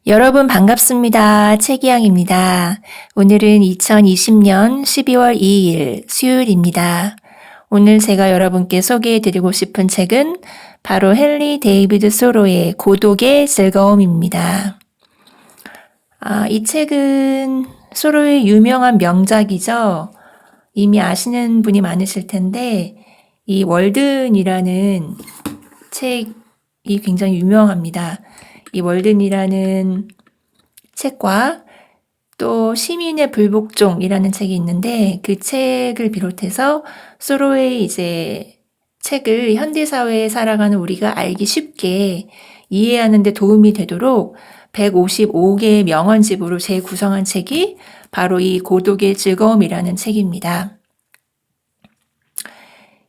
여러분 반갑습니다. 최기영입니다. 오늘은 2020년 12월 2일 수요일입니다. 오늘 제가 여러분께 소개해드리고 싶은 책은 바로 헨리 데이비드 소로의 고독의 즐거움입니다. 이 책은 소로의 유명한 명작이죠. 이미 아시는 분이 많으실 텐데 이 월든이라는 책이 굉장히 유명합니다. 이 월든이라는 책과 또 시민의 불복종이라는 책이 있는데 그 책을 비롯해서 소로의 책을 현대사회에 살아가는 우리가 알기 쉽게 이해하는 데 도움이 되도록 155개의 명언집으로 재구성한 책이 바로 이 고독의 즐거움이라는 책입니다.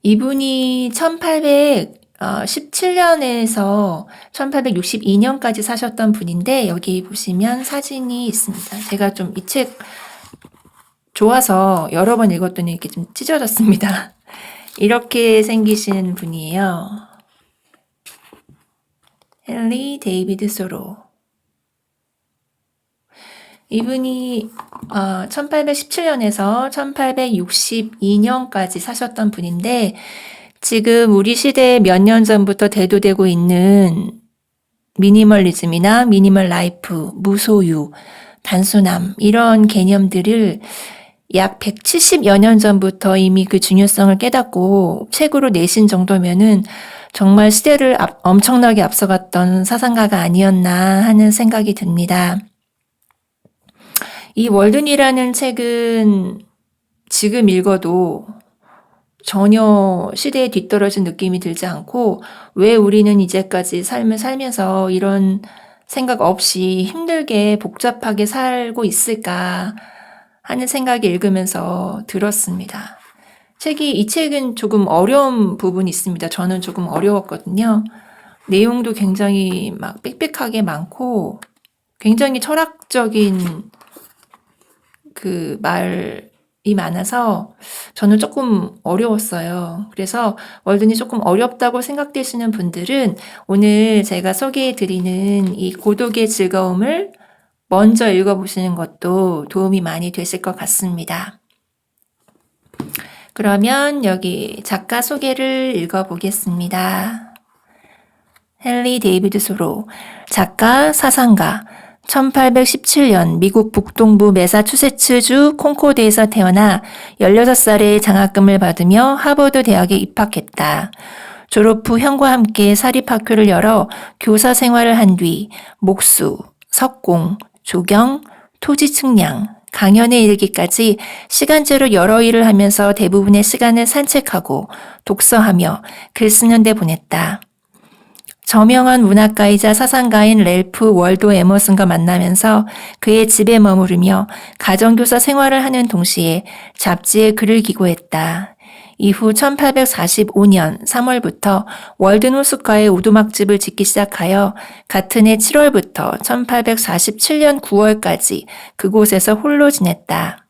이분이 1817년에서 1862년까지 사셨던 분인데 여기 보시면 사진이 있습니다. 제가 좀 이 책 좋아서 여러 번 읽었더니 이렇게 좀 찢어졌습니다. 이렇게 생기신 분이에요. 헨리 데이비드 소로. 이분이 1817년에서 1862년까지 사셨던 분인데 지금 우리 시대에 몇 년 전부터 대두되고 있는 미니멀리즘이나 미니멀 라이프, 무소유, 단순함 이런 개념들을 약 170여 년 전부터 이미 그 중요성을 깨닫고 책으로 내신 정도면은 정말 시대를 엄청나게 앞서갔던 사상가가 아니었나 하는 생각이 듭니다. 이 월든이라는 책은 지금 읽어도 전혀 시대에 뒤떨어진 느낌이 들지 않고 왜 우리는 이제까지 삶을 살면서 이런 생각 없이 힘들게 복잡하게 살고 있을까 하는 생각이 읽으면서 들었습니다. 이 책은 조금 어려운 부분이 있습니다. 저는 조금 어려웠거든요. 내용도 굉장히 막 빽빽하게 많고 굉장히 철학적인 그 말이 많아서 저는 조금 어려웠어요. 그래서 월든이 조금 어렵다고 생각되시는 분들은 오늘 제가 소개해드리는 이 고독의 즐거움을 먼저 읽어보시는 것도 도움이 많이 되실 것 같습니다. 그러면 여기 작가 소개를 읽어보겠습니다. 헨리 데이비드 소로, 작가, 사상가, 1817년 미국 북동부 매사추세츠주 콩코드에서 태어나 16살에 장학금을 받으며 하버드 대학에 입학했다. 졸업 후 형과 함께 사립학교를 열어 교사 생활을 한 뒤 목수, 석공, 조경, 토지 측량, 강연에 이르기까지 시간제로 여러 일을 하면서 대부분의 시간을 산책하고 독서하며 글 쓰는 데 보냈다. 저명한 문학가이자 사상가인 랠프 월도 에머슨과 만나면서 그의 집에 머무르며 가정교사 생활을 하는 동시에 잡지에 글을 기고했다. 이후 1845년 3월부터 월든 호숫가에 오두막집을 짓기 시작하여 같은 해 7월부터 1847년 9월까지 그곳에서 홀로 지냈다.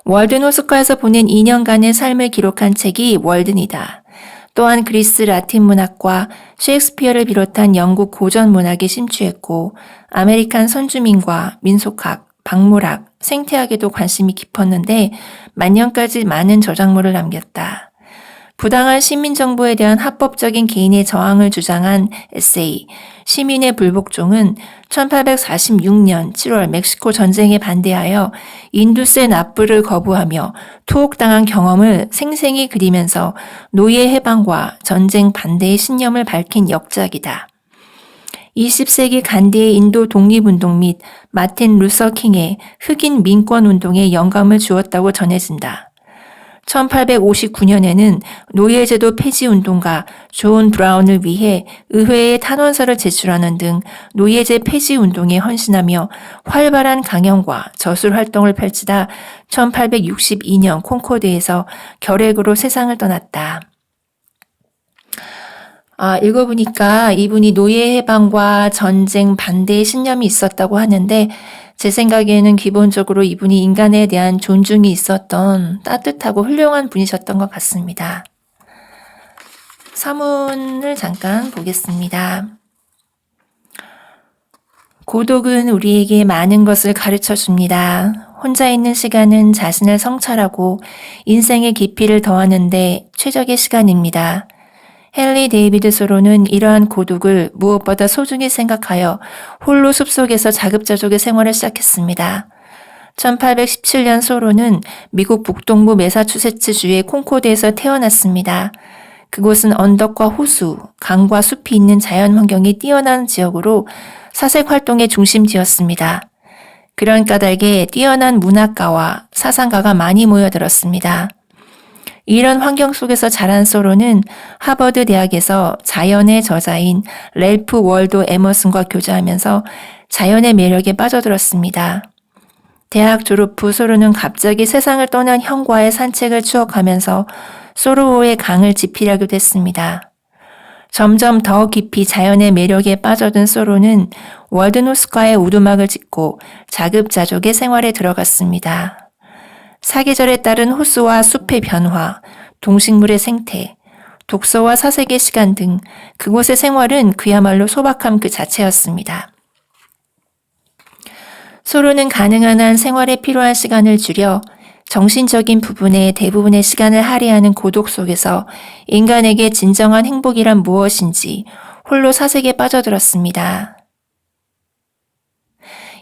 월든 호숫가에서 보낸 2년간의 삶을 기록한 책이 월든이다. 또한 그리스 라틴 문학과 셰익스피어를 비롯한 영국 고전 문학에 심취했고 아메리칸 선주민과 민속학, 박물학, 생태학에도 관심이 깊었는데 만년까지 많은 저작물을 남겼다. 부당한 시민정부에 대한 합법적인 개인의 저항을 주장한 에세이 시민의 불복종은 1846년 7월 멕시코 전쟁에 반대하여 인두세 납부를 거부하며 투옥당한 경험을 생생히 그리면서 노예 해방과 전쟁 반대의 신념을 밝힌 역작이다. 20세기 간디의 인도 독립운동 및 마틴 루서 킹의 흑인 민권운동에 영감을 주었다고 전해진다. 1859년에는 노예제도 폐지운동가 존 브라운을 위해 의회에 탄원서를 제출하는 등 노예제 폐지운동에 헌신하며 활발한 강연과 저술 활동을 펼치다 1862년 콩코드에서 결핵으로 세상을 떠났다. 읽어보니까 이분이 노예 해방과 전쟁 반대의 신념이 있었다고 하는데 제 생각에는 기본적으로 이분이 인간에 대한 존중이 있었던 따뜻하고 훌륭한 분이셨던 것 같습니다. 서문을 잠깐 보겠습니다. 고독은 우리에게 많은 것을 가르쳐 줍니다. 혼자 있는 시간은 자신을 성찰하고 인생의 깊이를 더하는데 최적의 시간입니다. 헨리 데이비드 소로는 이러한 고독을 무엇보다 소중히 생각하여 홀로 숲속에서 자급자족의 생활을 시작했습니다. 1817년 소로는 미국 북동부 매사추세츠주의 콩코드에서 태어났습니다. 그곳은 언덕과 호수, 강과 숲이 있는 자연 환경이 뛰어난 지역으로 사색 활동의 중심지였습니다. 그런 까닭에 뛰어난 문학가와 사상가가 많이 모여들었습니다. 이런 환경 속에서 자란 소로는 하버드 대학에서 자연의 저자인 랠프 월도 에머슨과 교제하면서 자연의 매력에 빠져들었습니다. 대학 졸업 후 소로는 갑자기 세상을 떠난 형과의 산책을 추억하면서 소로호의 강을 지필하기도 했습니다. 점점 더 깊이 자연의 매력에 빠져든 소로는 월드노스과의 오두막을 짓고 자급자족의 생활에 들어갔습니다. 사계절에 따른 호수와 숲의 변화, 동식물의 생태, 독서와 사색의 시간 등 그곳의 생활은 그야말로 소박함 그 자체였습니다. 소로는 가능한 한 생활에 필요한 시간을 줄여 정신적인 부분에 대부분의 시간을 할애하는 고독 속에서 인간에게 진정한 행복이란 무엇인지 홀로 사색에 빠져들었습니다.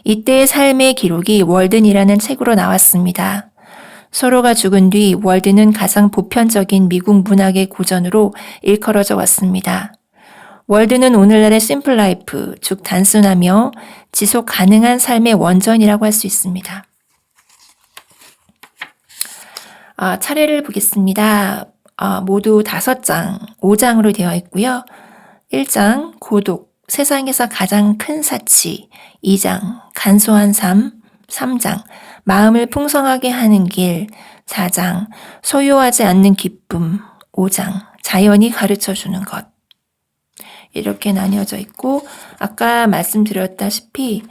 이때의 삶의 기록이 월든이라는 책으로 나왔습니다. 소로가 죽은 뒤 월든은 가장 보편적인 미국 문학의 고전으로 일컬어져 왔습니다. 월드는 오늘날의 심플 라이프, 즉 단순하며 지속 가능한 삶의 원전이라고 할 수 있습니다. 차례를 보겠습니다. 모두 5장, 5장으로 되어 있고요. 1장, 고독, 세상에서 가장 큰 사치, 2장, 간소한 삶, 3장, 마음을 풍성하게 하는 길, 4장, 소유하지 않는 기쁨, 5장, 자연이 가르쳐주는 것. 이렇게 나뉘어져 있고 아까 말씀드렸다시피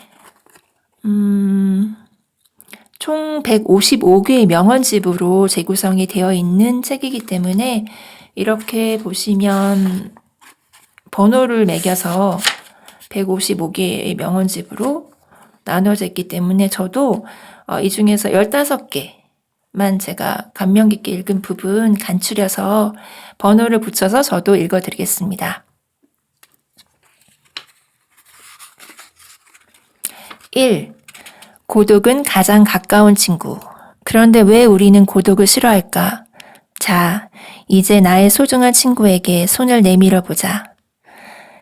총 155개의 명언집으로 재구성이 되어 있는 책이기 때문에 이렇게 보시면 번호를 매겨서 155개의 명언집으로 나눠져 있기 때문에 저도 이 중에서 15개만 제가 감명 깊게 읽은 부분 간추려서 번호를 붙여서 저도 읽어드리겠습니다. 1. 고독은 가장 가까운 친구. 그런데 왜 우리는 고독을 싫어할까? 자, 이제 나의 소중한 친구에게 손을 내밀어 보자.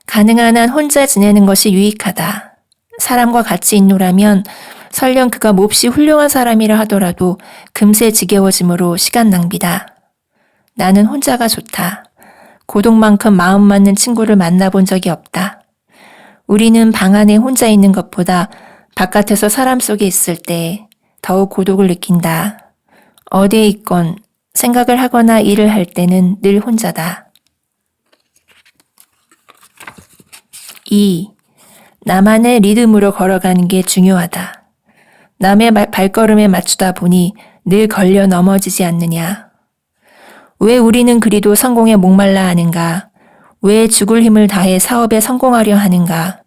가능한 한 혼자 지내는 것이 유익하다. 사람과 같이 있노라면 설령 그가 몹시 훌륭한 사람이라 하더라도 금세 지겨워짐으로 시간 낭비다. 나는 혼자가 좋다. 고독만큼 마음 맞는 친구를 만나본 적이 없다. 우리는 방 안에 혼자 있는 것보다 바깥에서 사람 속에 있을 때 더욱 고독을 느낀다. 어디에 있건 생각을 하거나 일을 할 때는 늘 혼자다. 2. 나만의 리듬으로 걸어가는 게 중요하다. 남의 발걸음에 맞추다 보니 늘 걸려 넘어지지 않느냐. 왜 우리는 그리도 성공에 목말라 하는가? 왜 죽을 힘을 다해 사업에 성공하려 하는가?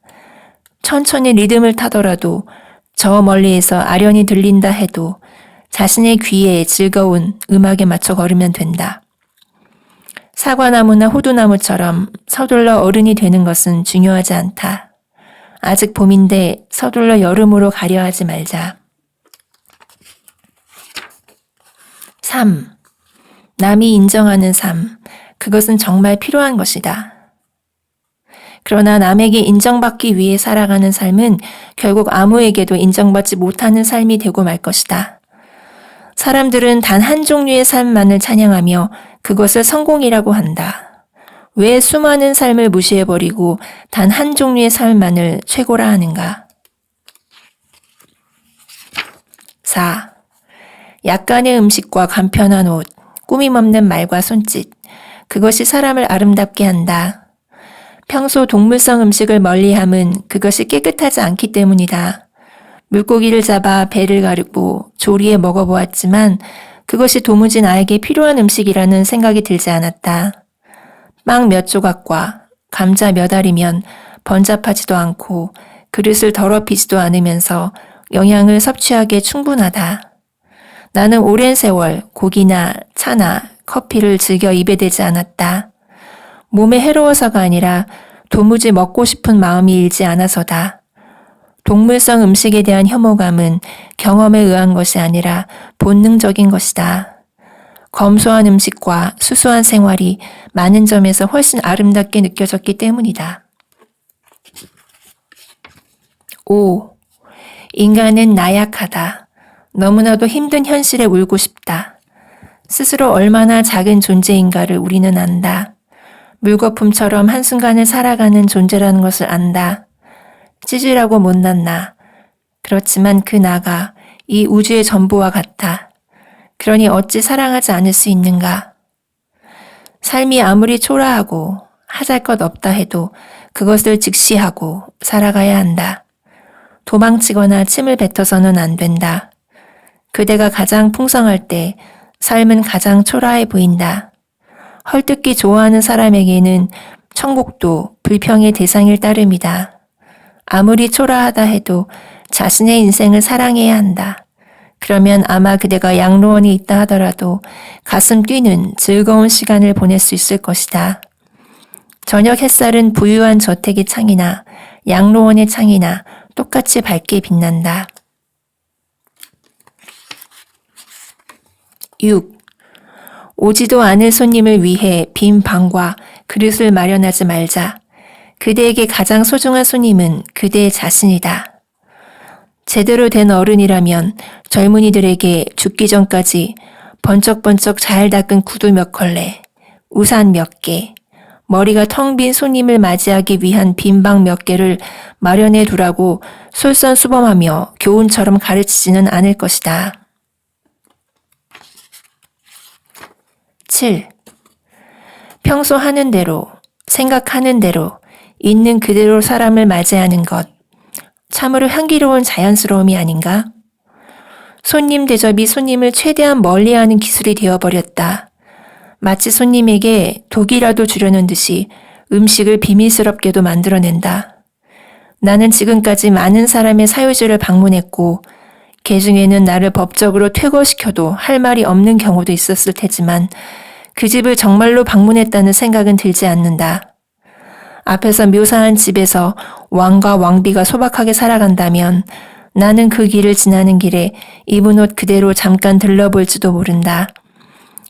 천천히 리듬을 타더라도 저 멀리에서 아련히 들린다 해도 자신의 귀에 즐거운 음악에 맞춰 걸으면 된다. 사과나무나 호두나무처럼 서둘러 어른이 되는 것은 중요하지 않다. 아직 봄인데 서둘러 여름으로 가려 하지 말자. 3. 남이 인정하는 삶. 그것은 정말 필요한 것이다. 그러나 남에게 인정받기 위해 살아가는 삶은 결국 아무에게도 인정받지 못하는 삶이 되고 말 것이다. 사람들은 단 한 종류의 삶만을 찬양하며 그것을 성공이라고 한다. 왜 수많은 삶을 무시해버리고 단 한 종류의 삶만을 최고라 하는가? 4. 약간의 음식과 간편한 옷, 꾸밈없는 말과 손짓, 그것이 사람을 아름답게 한다. 평소 동물성 음식을 멀리함은 그것이 깨끗하지 않기 때문이다. 물고기를 잡아 배를 가르고 조리해 먹어보았지만 그것이 도무지 나에게 필요한 음식이라는 생각이 들지 않았다. 빵 몇 조각과 감자 몇 알이면 번잡하지도 않고 그릇을 더럽히지도 않으면서 영양을 섭취하기에 충분하다. 나는 오랜 세월 고기나 차나 커피를 즐겨 입에 대지 않았다. 몸에 해로워서가 아니라 도무지 먹고 싶은 마음이 일지 않아서다. 동물성 음식에 대한 혐오감은 경험에 의한 것이 아니라 본능적인 것이다. 검소한 음식과 수수한 생활이 많은 점에서 훨씬 아름답게 느껴졌기 때문이다. 5. 인간은 나약하다. 너무나도 힘든 현실에 울고 싶다. 스스로 얼마나 작은 존재인가를 우리는 안다. 물거품처럼 한순간을 살아가는 존재라는 것을 안다. 찌질하고 못난 나. 그렇지만 그 나가 이 우주의 전부와 같아. 그러니 어찌 사랑하지 않을 수 있는가? 삶이 아무리 초라하고 하잘 것 없다 해도 그것을 직시하고 살아가야 한다. 도망치거나 침을 뱉어서는 안 된다. 그대가 가장 풍성할 때 삶은 가장 초라해 보인다. 헐뜯기 좋아하는 사람에게는 천국도 불평의 대상일 따름이다. 아무리 초라하다 해도 자신의 인생을 사랑해야 한다. 그러면 아마 그대가 양로원에 있다 하더라도 가슴 뛰는 즐거운 시간을 보낼 수 있을 것이다. 저녁 햇살은 부유한 저택의 창이나 양로원의 창이나 똑같이 밝게 빛난다. 6. 오지도 않을 손님을 위해 빈 방과 그릇을 마련하지 말자. 그대에게 가장 소중한 손님은 그대 자신이다. 제대로 된 어른이라면 젊은이들에게 죽기 전까지 번쩍번쩍 잘 닦은 구두 몇 컬레, 우산 몇 개, 머리가 텅 빈 손님을 맞이하기 위한 빈 방 몇 개를 마련해 두라고 솔선수범하며 교훈처럼 가르치지는 않을 것이다. 7. 평소 하는 대로, 생각하는 대로, 있는 그대로 사람을 맞이하는 것. 참으로 향기로운 자연스러움이 아닌가? 손님 대접이 손님을 최대한 멀리하는 기술이 되어버렸다. 마치 손님에게 독이라도 주려는 듯이 음식을 비밀스럽게도 만들어낸다. 나는 지금까지 많은 사람의 사유지를 방문했고 그 중에는 나를 법적으로 퇴거시켜도 할 말이 없는 경우도 있었을 테지만 그 집을 정말로 방문했다는 생각은 들지 않는다. 앞에서 묘사한 집에서 왕과 왕비가 소박하게 살아간다면 나는 그 길을 지나는 길에 입은 옷 그대로 잠깐 들러볼지도 모른다.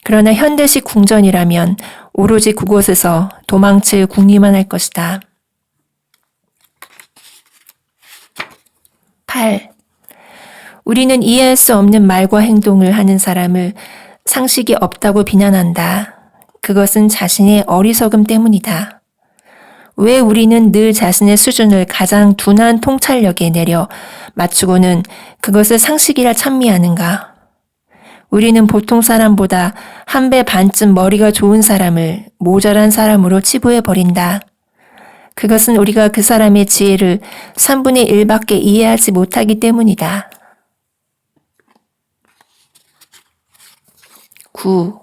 그러나 현대식 궁전이라면 오로지 그곳에서 도망칠 궁리만 할 것이다. 8. 우리는 이해할 수 없는 말과 행동을 하는 사람을 상식이 없다고 비난한다. 그것은 자신의 어리석음 때문이다. 왜 우리는 늘 자신의 수준을 가장 둔한 통찰력에 내려 맞추고는 그것을 상식이라 찬미하는가? 우리는 보통 사람보다 한 배 반쯤 머리가 좋은 사람을 모자란 사람으로 치부해버린다. 그것은 우리가 그 사람의 지혜를 3분의 1밖에 이해하지 못하기 때문이다. 9.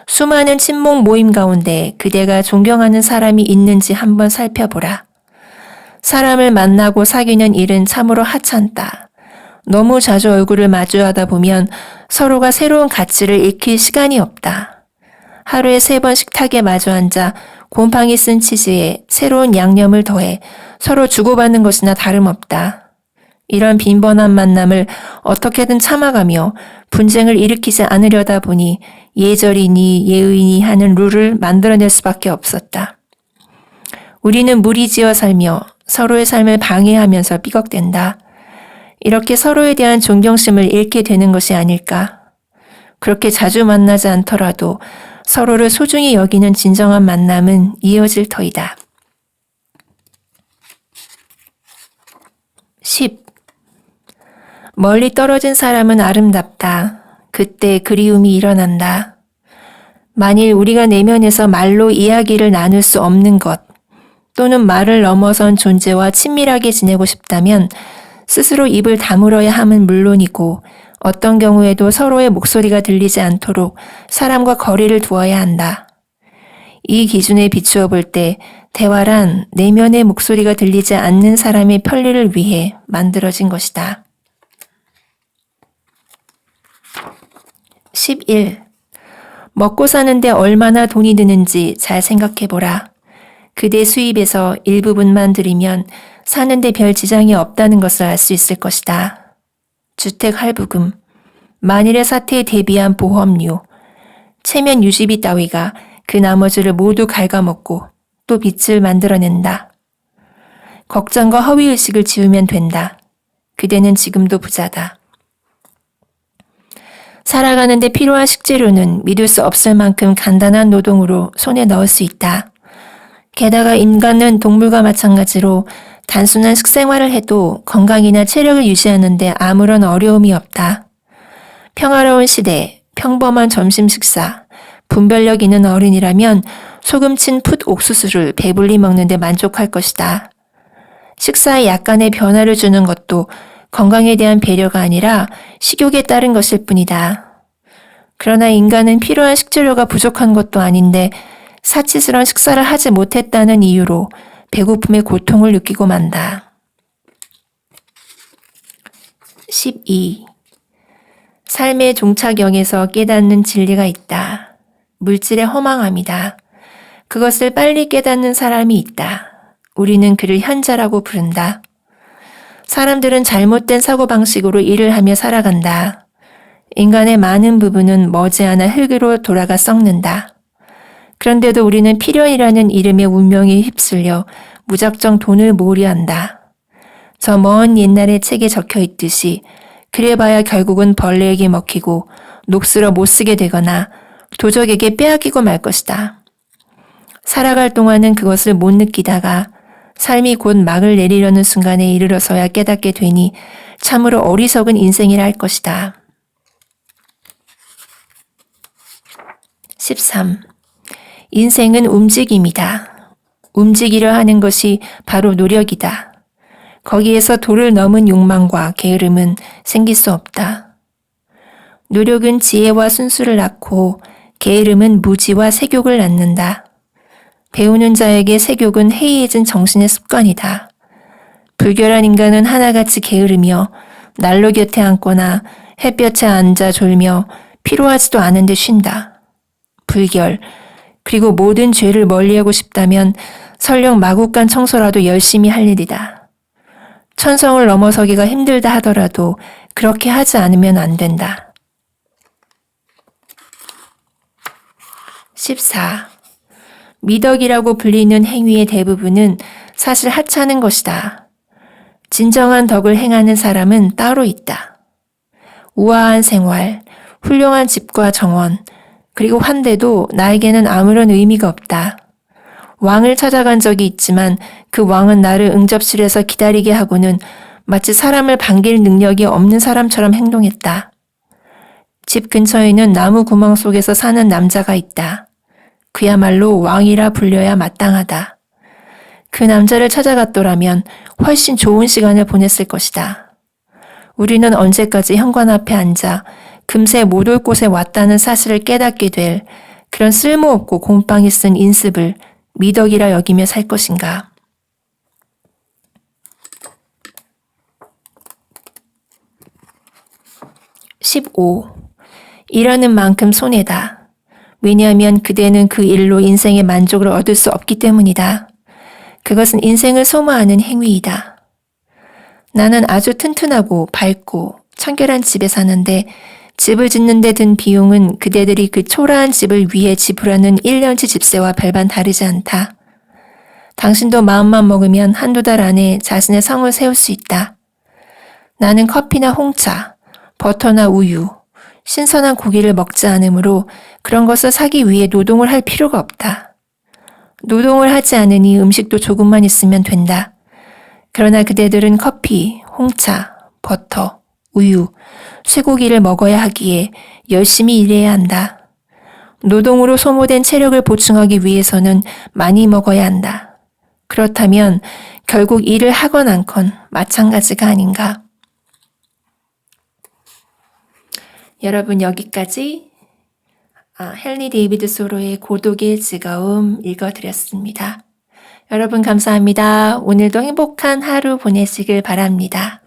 수많은 친목 모임 가운데 그대가 존경하는 사람이 있는지 한번 살펴보라. 사람을 만나고 사귀는 일은 참으로 하찮다. 너무 자주 얼굴을 마주하다 보면 서로가 새로운 가치를 익힐 시간이 없다. 하루에 3번 식탁에 마주 앉아 곰팡이 쓴 치즈에 새로운 양념을 더해 서로 주고받는 것이나 다름없다. 이런 빈번한 만남을 어떻게든 참아가며 분쟁을 일으키지 않으려다 보니 예절이니 예의니 하는 룰을 만들어낼 수밖에 없었다. 우리는 무리지어 살며 서로의 삶을 방해하면서 삐걱댄다. 이렇게 서로에 대한 존경심을 잃게 되는 것이 아닐까? 그렇게 자주 만나지 않더라도 서로를 소중히 여기는 진정한 만남은 이어질 터이다. 10. 멀리 떨어진 사람은 아름답다. 그때 그리움이 일어난다. 만일 우리가 내면에서 말로 이야기를 나눌 수 없는 것 또는 말을 넘어선 존재와 친밀하게 지내고 싶다면 스스로 입을 다물어야 함은 물론이고 어떤 경우에도 서로의 목소리가 들리지 않도록 사람과 거리를 두어야 한다. 이 기준에 비추어 볼 때 대화란 내면의 목소리가 들리지 않는 사람의 편리를 위해 만들어진 것이다. 11. 먹고 사는데 얼마나 돈이 드는지 잘 생각해보라. 그대 수입에서 일부분만 들이면 사는데 별 지장이 없다는 것을 알 수 있을 것이다. 주택 할부금, 만일의 사태에 대비한 보험료, 체면 유지비 따위가 그 나머지를 모두 갉아먹고 또 빚을 만들어낸다. 걱정과 허위의식을 지우면 된다. 그대는 지금도 부자다. 살아가는데 필요한 식재료는 믿을 수 없을 만큼 간단한 노동으로 손에 넣을 수 있다. 게다가 인간은 동물과 마찬가지로 단순한 식생활을 해도 건강이나 체력을 유지하는데 아무런 어려움이 없다. 평화로운 시대, 평범한 점심 식사, 분별력 있는 어른이라면 소금친 풋 옥수수를 배불리 먹는데 만족할 것이다. 식사에 약간의 변화를 주는 것도 건강에 대한 배려가 아니라 식욕에 따른 것일 뿐이다. 그러나 인간은 필요한 식재료가 부족한 것도 아닌데 사치스러운 식사를 하지 못했다는 이유로 배고픔의 고통을 느끼고 만다. 12. 삶의 종착역에서 깨닫는 진리가 있다. 물질의 허망함이다. 그것을 빨리 깨닫는 사람이 있다. 우리는 그를 현자라고 부른다. 사람들은 잘못된 사고방식으로 일을 하며 살아간다. 인간의 많은 부분은 머지않아 흙으로 돌아가 썩는다. 그런데도 우리는 필연이라는 이름의 운명에 휩쓸려 무작정 돈을 모으려 한다. 저 먼 옛날의 책에 적혀 있듯이 그래봐야 결국은 벌레에게 먹히고 녹슬어 못 쓰게 되거나 도적에게 빼앗기고 말 것이다. 살아갈 동안은 그것을 못 느끼다가 삶이 곧 막을 내리려는 순간에 이르러서야 깨닫게 되니 참으로 어리석은 인생이라 할 것이다. 13. 인생은 움직임이다. 움직이려 하는 것이 바로 노력이다. 거기에서 도를 넘은 욕망과 게으름은 생길 수 없다. 노력은 지혜와 순수를 낳고 게으름은 무지와 세욕을 낳는다. 배우는 자에게 세욕은 해이해진 정신의 습관이다. 불결한 인간은 하나같이 게으르며 난로 곁에 앉거나 햇볕에 앉아 졸며 피로하지도 않은데 쉰다. 불결, 그리고 모든 죄를 멀리하고 싶다면 설령 마구간 청소라도 열심히 할 일이다. 천성을 넘어서기가 힘들다 하더라도 그렇게 하지 않으면 안 된다. 14. 미덕이라고 불리는 행위의 대부분은 사실 하찮은 것이다. 진정한 덕을 행하는 사람은 따로 있다. 우아한 생활, 훌륭한 집과 정원, 그리고 환대도 나에게는 아무런 의미가 없다. 왕을 찾아간 적이 있지만 그 왕은 나를 응접실에서 기다리게 하고는 마치 사람을 반길 능력이 없는 사람처럼 행동했다. 집 근처에는 나무 구멍 속에서 사는 남자가 있다. 그야말로 왕이라 불려야 마땅하다. 그 남자를 찾아갔더라면 훨씬 좋은 시간을 보냈을 것이다. 우리는 언제까지 현관 앞에 앉아 금세 못 올 곳에 왔다는 사실을 깨닫게 될 그런 쓸모없고 곰팡이 쓴 인습을 미덕이라 여기며 살 것인가? 15. 일하는 만큼 손해다. 왜냐하면 그대는 그 일로 인생의 만족을 얻을 수 없기 때문이다. 그것은 인생을 소모하는 행위이다. 나는 아주 튼튼하고 밝고 청결한 집에 사는데 집을 짓는 데 든 비용은 그대들이 그 초라한 집을 위해 지불하는 1년치 집세와 별반 다르지 않다. 당신도 마음만 먹으면 한두 달 안에 자신의 성을 세울 수 있다. 나는 커피나 홍차, 버터나 우유, 신선한 고기를 먹지 않으므로 그런 것을 사기 위해 노동을 할 필요가 없다. 노동을 하지 않으니 음식도 조금만 있으면 된다. 그러나 그대들은 커피, 홍차, 버터, 우유, 쇠고기를 먹어야 하기에 열심히 일해야 한다. 노동으로 소모된 체력을 보충하기 위해서는 많이 먹어야 한다. 그렇다면 결국 일을 하건 않건 마찬가지가 아닌가. 여러분 여기까지 헨리 데이비드 소로의 고독의 즐거움 읽어드렸습니다. 여러분 감사합니다. 오늘도 행복한 하루 보내시길 바랍니다.